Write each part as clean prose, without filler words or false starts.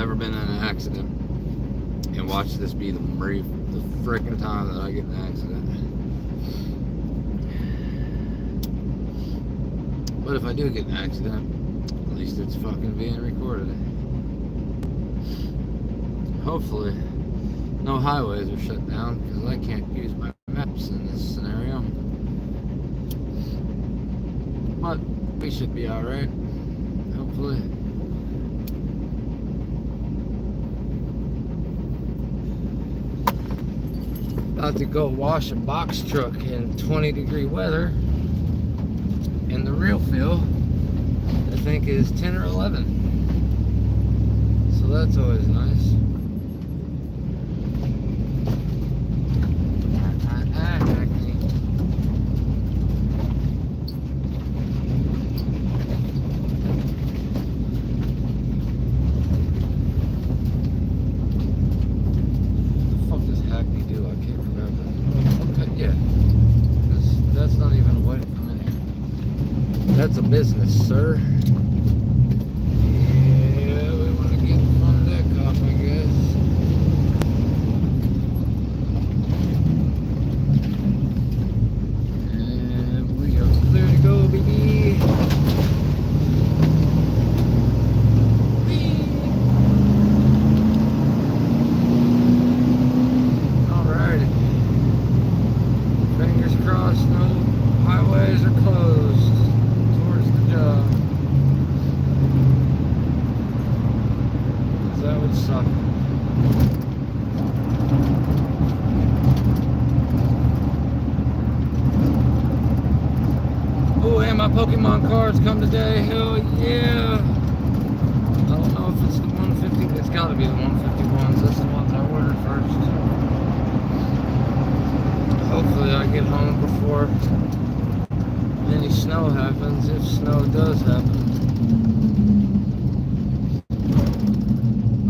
never been in an accident. And watch this be the freaking time that I get in an accident. But if I do get in an accident, at least it's fucking being recorded. Hopefully, no highways are shut down because I can't use my maps in this scenario. But we should be alright. Hopefully. About to go wash a box truck in 20-degree weather. And the real feel, I think, is 10 or 11. So that's always nice. That's a business, sir. Yeah, we want to get in front of that cop, I guess. And we are clear to go, baby. Alrighty. Fingers crossed, no highways are closed. That would suck. Oh, and my Pokemon cards come today. Hell yeah. I don't know if it's the 150. It's got to be the 151s. That's the ones I ordered first. Hopefully I get home before any snow happens, if snow does happen.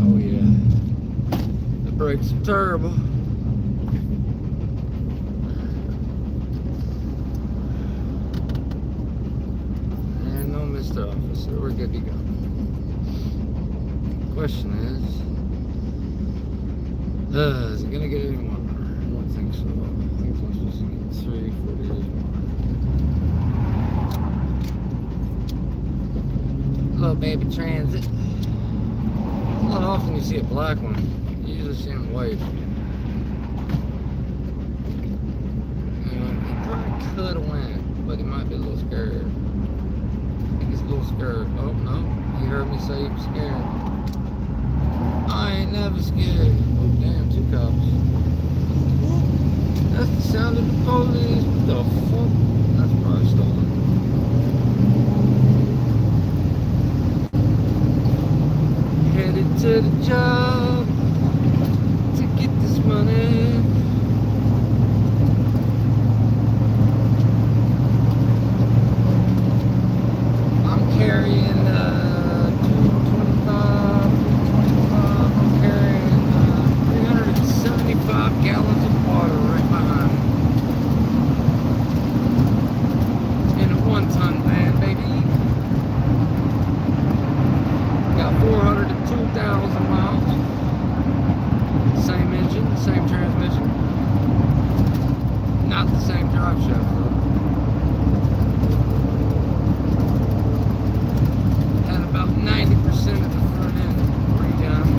Oh yeah, the brakes are terrible. And no Mr. Officer, we're good to go. Question is it gonna get any more? I don't think so. I think it's supposed to get 3-4 days more. Little baby transit. Not often you see a black one. You usually see them white. He probably could have went, but he might be a little scared. I think he's a little scared. Oh no, he heard me say he was scared. I ain't never scared. Oh damn, 2 cops. That's the sound of the police. What the fuck? That's probably stolen. Headed to the job to get this money. I'm carrying 225. I'm carrying 375 gallons of water right behind me in a 1-ton van, baby. Got 402,000 miles. Same engine, same transmission. Not the same drive shaft though. Had about 90% of the front end redone.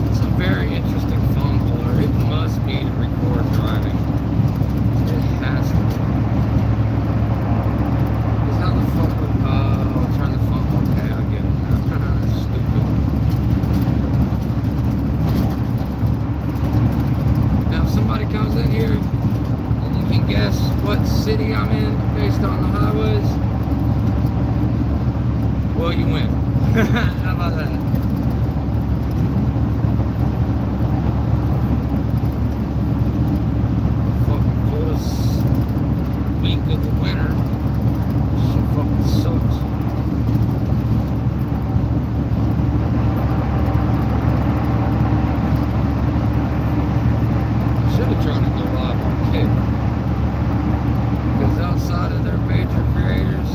It's a very interesting phone holder. It must be to record driving. It has to be. Turn the phone. Okay, I get it now. Stupid. Now, if somebody comes in here and you can guess what city I'm in based on the highways, well, you win. How about that? Fucking coolest week of the winter. Shit fucking sucks. Should have tried to go live on Kick. Because outside of their major creators,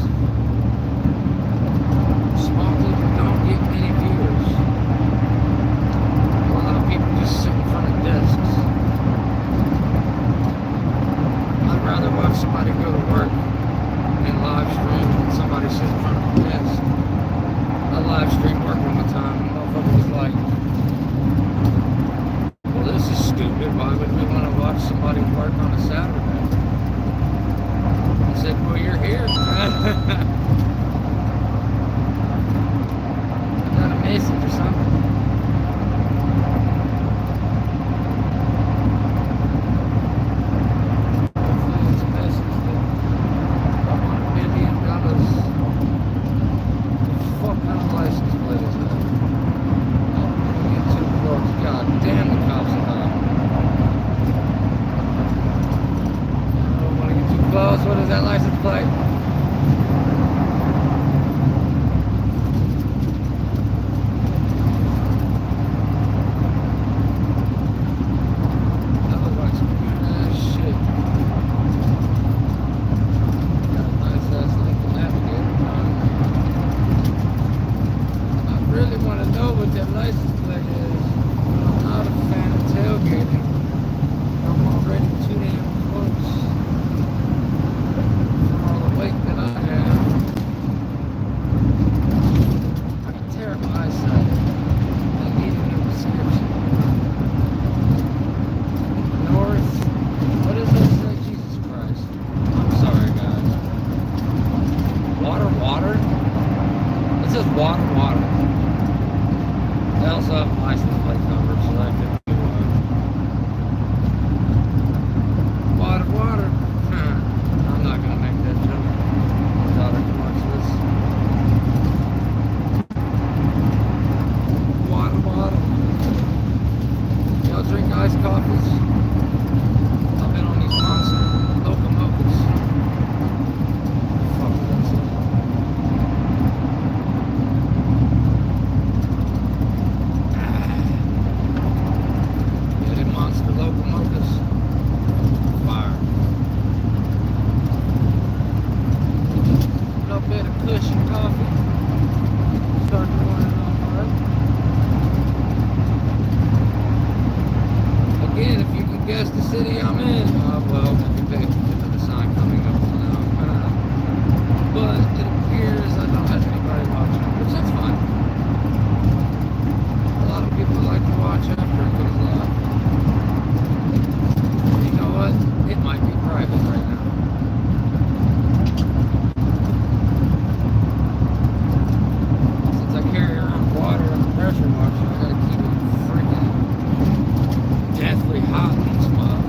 somebody go to work and live stream and somebody sits in front of the desk. I live stream working one time and the motherfucker was like, well, this is stupid. Why would we want to watch somebody work on a Saturday? I said, well, you're here. Got a message or something. What is that license plate? That looks like some good ass shit. Got a nice ass Lincoln Navigator on. I really want to know what that license plate is. I'm not a fan of tailgating. I'm already too damn close. That I have. I got terrible eyesight. I need a new prescription. North. What does that say? Jesus Christ. I'm sorry, guys. Water? It says water. They also have a license plate number, so that could be water. I'm not gonna make that joke. Water. Y'all drink iced coffees? I've been on these monster locomotives. Fuck that's it. Yeah, them monster locomotives. Fire. A little bit of cushion coffee. Start the morning off right. Again, if you can guess the city I'm in, well, if you pay attention to the sign coming up now. But it appears I don't have anybody watching, which that's fine. A lot of people like to watch after it goes live. You know what? It might be private right now. Pressure washer, I gotta keep it freaking deathly hot in this mug.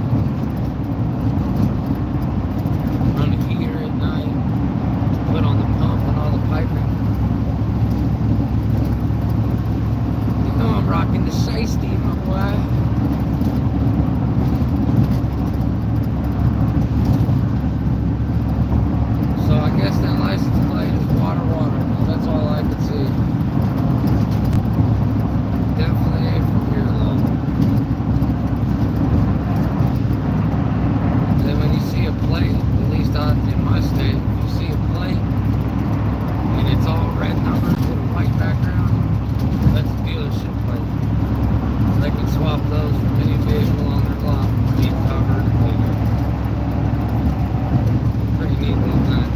Run the heater at night, put on the pump and all the piping. You know I'm rocking the safety, my boy. So I guess that license plate is water. That's all I could see. Definitely ain't from here though. Then when you see a plate, at least in my state, if you see a plate and it's all red numbers with a white background, that's a dealership plate. They can swap those from any vehicle on their lot, deep covered and bigger. Pretty neat little thing.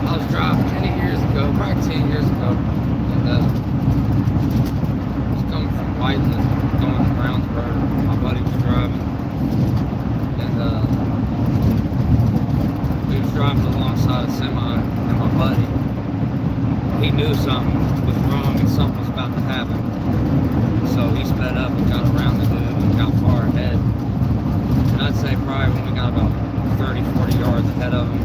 I was driving 10 years ago, probably 10 years ago, and I was coming from Whiteland, going to Brownsburg. My buddy was driving, and we was driving alongside a semi, and my buddy, he knew something was wrong and something was about to happen. So he sped up and got around the dude and got far ahead. And I'd say probably when we got about 30, 40 yards ahead of him,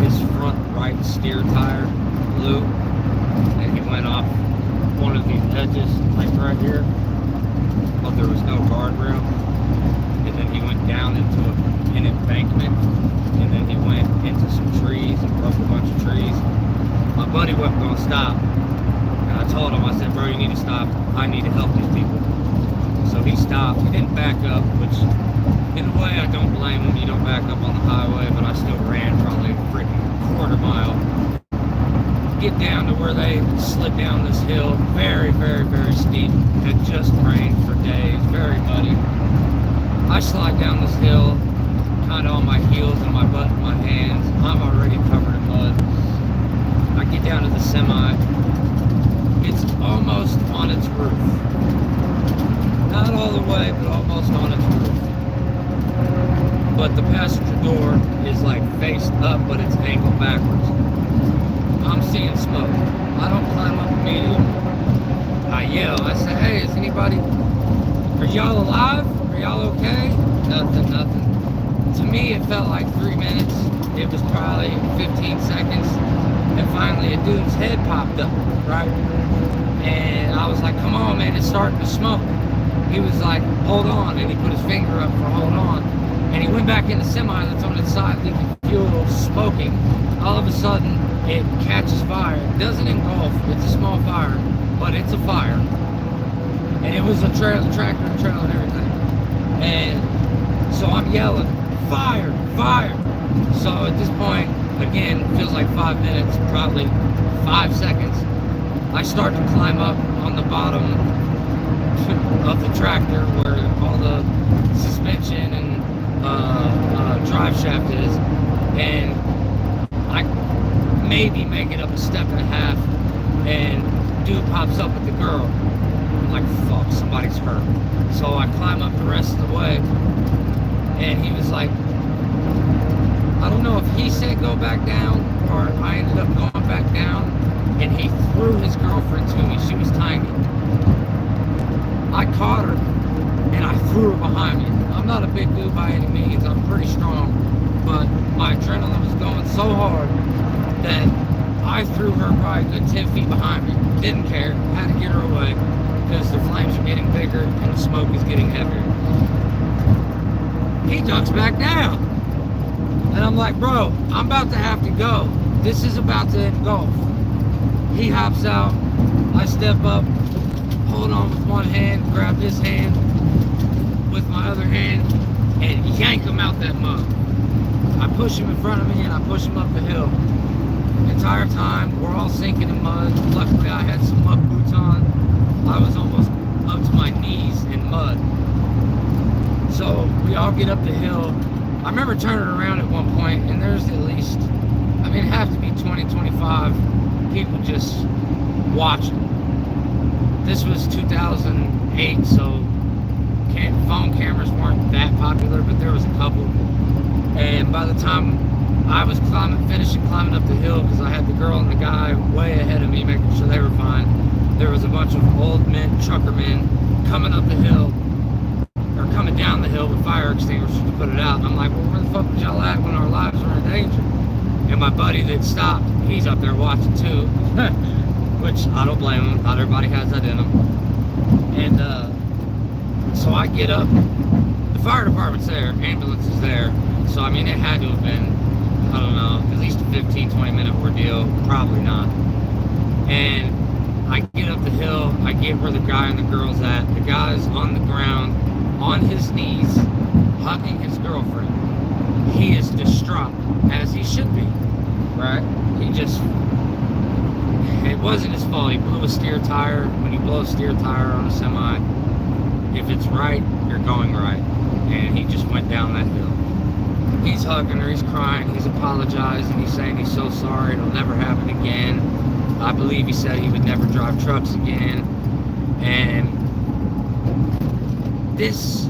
his front right steer tire blew and he went off one of these edges, like right here, but there was no guardrail. And then he went down into an embankment, and then he went into some trees and broke a bunch of trees. My buddy wasn't going to stop, and I told him, I said, bro, you need to stop. I need to help these people. So he stopped. He didn't back up, which in a way I don't blame him. You don't back up on the highway, but I still ran probably a freaking quarter mile. Get down to where they slid down this hill, very, very, very steep. It had just rained for days, very muddy. I slide down this hill, kind of on my heels and my butt and my hands. I'm already covered in mud. I get down to the semi. It's almost on its roof. Not all the way, but almost on its roof. But the passenger door is like faced up, but it's angled backwards. I'm seeing smoke. I don't climb up immediately. I yell. I say, hey, is anybody, are y'all alive? Are y'all okay? Nothing. To me, it felt like 3 minutes. It was probably 15 seconds. And finally, a dude's head popped up, right? And I was like, come on, man, it's starting to smoke. He was like, hold on. And he put his finger up for hold on. And he went back in the semi that's on its side, leaking fuel, smoking. All of a sudden, it catches fire. It doesn't engulf. It's a small fire, but it's a fire. And it was a tractor and trailer and everything. And so I'm yelling, fire, fire. So at this point, again, it feels like 5 minutes, probably 5 seconds. I start to climb up on the bottom of the tractor where all the suspension and drive shaft is, and I maybe make it up a step and a half, and dude pops up with the girl. I'm like, fuck, somebody's hurt. So I climb up the rest of the way, and he was like, I don't know if he said go back down, or I ended up going back down, and he threw his girlfriend to me. She was tiny. I caught her, and I threw her behind me. I'm not a big dude by any means. I'm pretty strong, but my adrenaline was going so hard that I threw her probably a good 10 feet behind me. Didn't care. Had to get her away because the flames are getting bigger and the smoke is getting heavier. He ducks back down. And I'm like, bro, I'm about to have to go. This is about to engulf. He hops out. I step up, hold on with one hand, grab his hand with my other hand, and yank him out that mud. I push him in front of me and I push him up the hill. The entire time, we're all sinking in mud. Luckily, I had some muck boots on. I was almost up to my knees in mud. So we all get up the hill. I remember turning around at one point, and there's at least, I mean, it have to be 20, 25 people just watching. This was 2008, so phone cameras weren't that popular, but there was a couple. And by the time I was finishing climbing up the hill, because I had the girl and the guy way ahead of me, making sure they were fine, there was a bunch of old men, trucker men, coming up the hill, or coming down the hill with fire extinguishers to put it out. And I'm like, well, where the fuck was y'all at when our lives were in danger? And my buddy that stopped, he's up there watching too, which I don't blame him. Not everybody has that in them. And so I get up. The fire department's there, ambulance is there. So I mean, it had to have been, I don't know, at least a 15-20 minute ordeal. Probably not. And I get up the hill. I get where the guy and the girl's at. The guy's on the ground, on his knees, hugging his girlfriend. He is distraught, as he should be, right? It wasn't his fault. He blew a steer tire. When you blow a steer tire on a semi, if it's right, you're going right. And he just went down that hill. He's hugging her, he's crying, he's apologizing, he's saying he's so sorry, it'll never happen again. I believe he said he would never drive trucks again. And this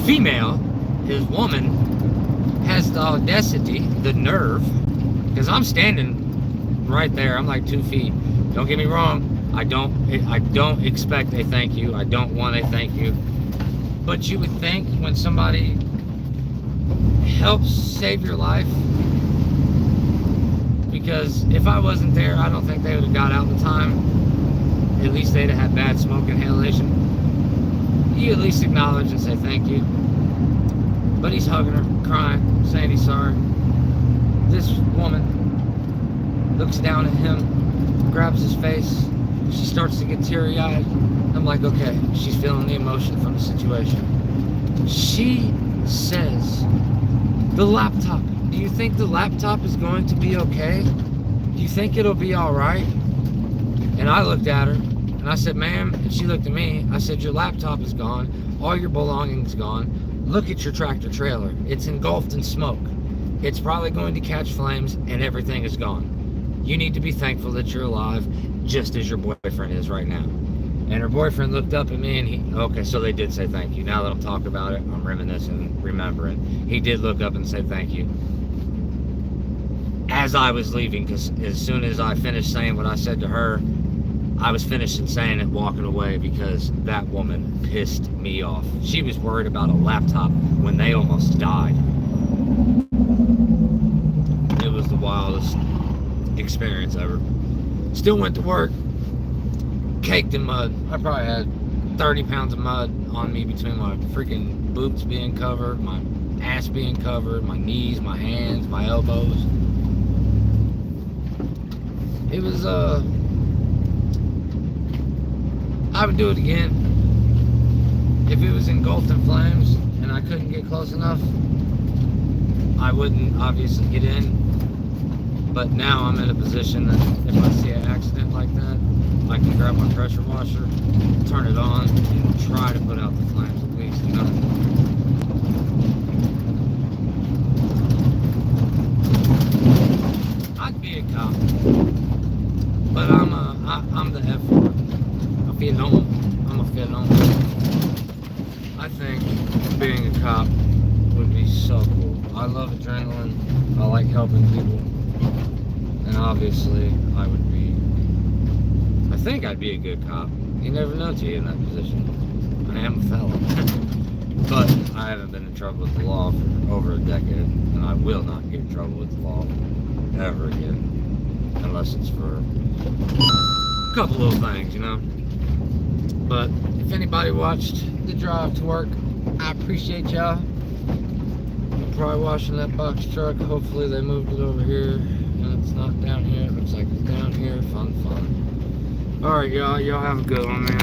female, his woman, has the audacity, the nerve, because I'm standing right there, I'm like 2 feet. Don't get me wrong, I don't expect a thank you. I don't want a thank you. But you would think when somebody helps save your life, because if I wasn't there, I don't think they would have got out in time. At least they'd have had bad smoke inhalation. You at least acknowledge and say thank you. But he's hugging her, crying, saying he's sorry. This woman looks down at him, grabs his face. She starts to get teary-eyed. I'm like, okay, she's feeling the emotion from the situation. She says, the laptop, do you think the laptop is going to be okay? Do you think it'll be all right? And I looked at her, And I said, ma'am, and she looked at me. I said, your laptop is gone. All your belongings gone. Look at your tractor trailer. It's engulfed in smoke. It's probably going to catch flames and everything is gone. You need to be thankful that you're alive, just as your boyfriend is right now. And her boyfriend looked up at me and okay, so they did say thank you. Now that I'm talking about it, I'm reminiscing, remembering. He did look up and say thank you. As I was leaving, because as soon as I finished saying what I said to her, I was finishing saying it, walking away, because that woman pissed me off. She was worried about a laptop when they almost died. It was the wildest experience ever. Still went to work, caked in mud. I probably had 30 pounds of mud on me between my freaking boots being covered, my ass being covered, my knees, my hands, my elbows. It was, I would do it again. If it was engulfed in flames and I couldn't get close enough, I wouldn't obviously get in. But now I'm in a position that if I see an accident like that, I can grab my pressure washer, turn it on, and try to put out the flames at least, you know? I'd be a cop, but I'm the F word. I'm a felon. I think being a cop would be so cool. I love adrenaline. I like helping people. And obviously, I think I'd be a good cop. You never know till you're in that position. I am a felon. But I haven't been in trouble with the law for over a decade. And I will not get in trouble with the law ever again. Unless it's for a couple little things, you know? But if anybody watched the drive to work, I appreciate y'all. I'm probably washing that box truck. Hopefully they moved it over here and it's not down here. It looks like it's down here. Fun. Alright, y'all. Y'all have a good one, man.